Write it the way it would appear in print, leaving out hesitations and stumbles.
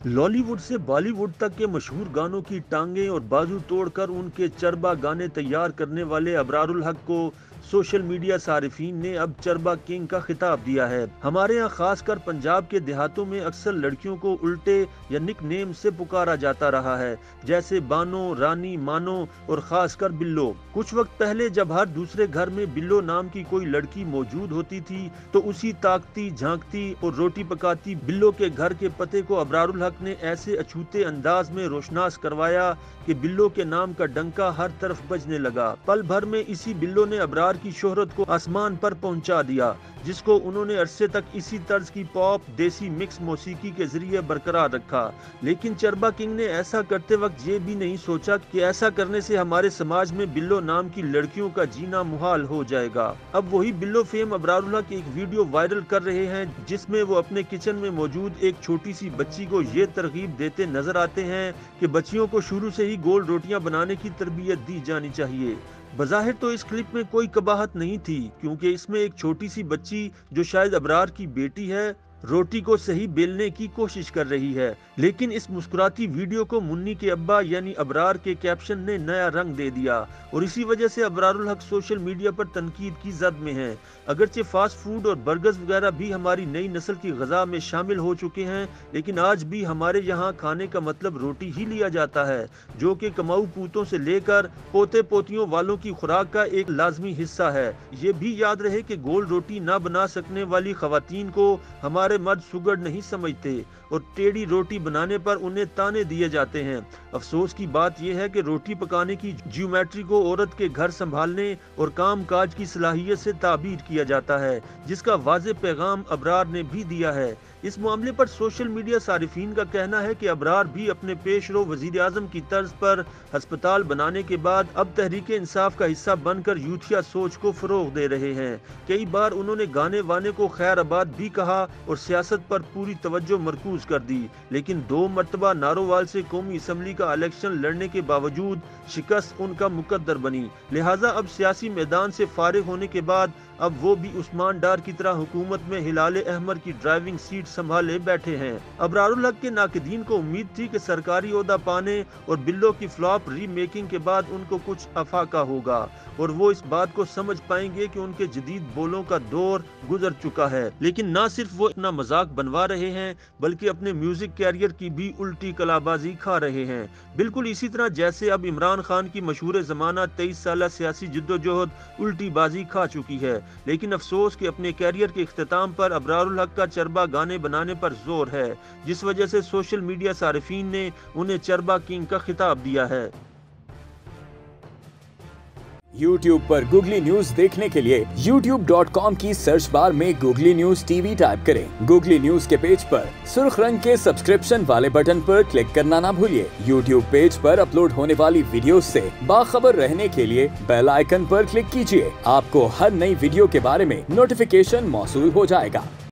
लॉलीवुड से बॉलीवुड तक के मशहूर गानों की टांगें और बाजू तोड़कर उनके चरबा गाने तैयार करने वाले अबरारुल हक को सोशल मीडिया सारिफीन ने अब चरबा किंग का खिताब दिया है। हमारे यहाँ खासकर पंजाब के देहातों में अक्सर लड़कियों को उल्टे या निक नेम से पुकारा जाता रहा है, जैसे बानो, रानी, मानो और खासकर बिल्लो। कुछ वक्त पहले जब हर दूसरे घर में बिल्लो नाम की कोई लड़की मौजूद होती थी तो उसी ताकती, झांकती और रोटी पकाती बिल्लो के घर के पते को अबरारुल हक ने ऐसे अछूते अंदाज में रोशनास करवाया कि बिल्लो के नाम का डंका हर तरफ बजने लगा। पल भर में इसी बिल्लो ने अबरार की शोहरत को आसमान पर पहुंचा दिया, जिसको उन्होंने अरसे तक इसी तर्ज की पॉप देसी मिक्स मौसीकी के जरिए बरकरार रखा। लेकिन चरबा किंग ने ऐसा करते वक्त ये भी नहीं सोचा कि ऐसा करने से हमारे समाज में बिल्लो नाम की लड़कियों का जीना मुहाल हो जाएगा। अब वही बिल्लो फेम अबरारुल हक एक वीडियो वायरल कर रहे हैं जिसमें वो अपने किचन में मौजूद एक छोटी सी बच्ची को ये तरगीब देते नजर आते हैं कि बच्चियों को शुरू से ही गोल रोटियां बनाने की तरबियत दी जानी चाहिए। बज़ाहिर तो इस क्लिप में कोई कबाहत नहीं थी, क्योंकि इसमें एक छोटी सी बच्ची जो शायद अबरार की बेटी है रोटी को सही बेलने की कोशिश कर रही है। लेकिन इस मुस्कुराती वीडियो को मुन्नी के अब्बा यानी अबरार के कैप्शन ने नया रंग दे दिया और इसी वजह से अबरारुल हक सोशल मीडिया पर तनकीद की जद में हैं। अगरचे फास्ट फूड और बर्गर्स वगैरह भी हमारी नई नस्ल की गजा में शामिल हो चुके हैं, लेकिन आज भी हमारे यहाँ खाने का मतलब रोटी ही लिया जाता है, जो कि कमाऊ पूतों से लेकर पोते पोतियों वालों की खुराक का एक लाजमी हिस्सा है। ये भी याद रहे कि गोल रोटी ना बना सकने वाली खवातीन को हमारे मर्द सुगड़ नहीं समझते और टेढ़ी रोटी बनाने पर उन्हें ताने दिए जाते हैं। अफसोस की बात यह है कि रोटी पकाने की ज्योमेट्री को औरत के घर संभालने और काम काज की सलाहियत से ताबीर किया जाता है, जिसका वाज़े पैगाम अबरार ने भी दिया है। इस मामले पर सोशल मीडिया सारिफीन का कहना है कि अबरार भी अपने पेशरो वजीर आजम की तर्ज पर अस्पताल बनाने के बाद अब तहरीक इंसाफ का हिस्सा बनकर यूथिया सोच को फरोग दे रहे हैं। कई बार उन्होंने गाने वाने को खैराबाद भी कहा और सियासत पर पूरी तवज्जो मरकूज कर दी, लेकिन 2 मरतबा नारोवाल से कौमी असम्बली का इलेक्शन लड़ने के बावजूद शिकस्त उनका मुकद्दर बनी। लिहाजा अब सियासी मैदान से फारिग होने के बाद अब वो भी उस्मान डार की तरह हुकूमत में हिलाले अहमर की ड्राइविंग सीट संभाले बैठे हैं। अबरारुल हक के नाकिदीन को उम्मीद थी कि सरकारी ओहदा पाने और बिल्लो की फ्लॉप रीमेकिंग के बाद उनको कुछ अफाका होगा और वो इस बात को समझ पाएंगे कि उनके जदीद बोलों का दौर गुजर चुका है। लेकिन न सिर्फ वो अपना मजाक बनवा रहे हैं बल्कि अपने म्यूजिक कैरियर की भी उल्टी कलाबाजी खा रहे हैं। बिल्कुल इसी तरह जैसे अब इमरान खान की मशहूर जमाना 23 साल सियासी जिद्दोजहद उल्टी बाजी खा चुकी है। लेकिन अफसोस कि अपने कैरियर के इख्तिताम पर अबरारुल हक का चरबा गाने बनाने पर जोर है, जिस वजह से सोशल मीडिया सारिफीन ने उन्हें चरबा किंग का खिताब दिया है। YouTube पर गूगली न्यूज देखने के लिए youtube.com की सर्च बार में गूगली न्यूज टीवी टाइप करें। गूगली न्यूज के पेज पर सुर्ख रंग के सब्सक्रिप्शन वाले बटन पर क्लिक करना ना भूलिए। YouTube पेज पर अपलोड होने वाली वीडियोस से बाखबर रहने के लिए बेल आइकन पर क्लिक कीजिए। आपको हर नई वीडियो के बारे में नोटिफिकेशन मौसूल हो जाएगा।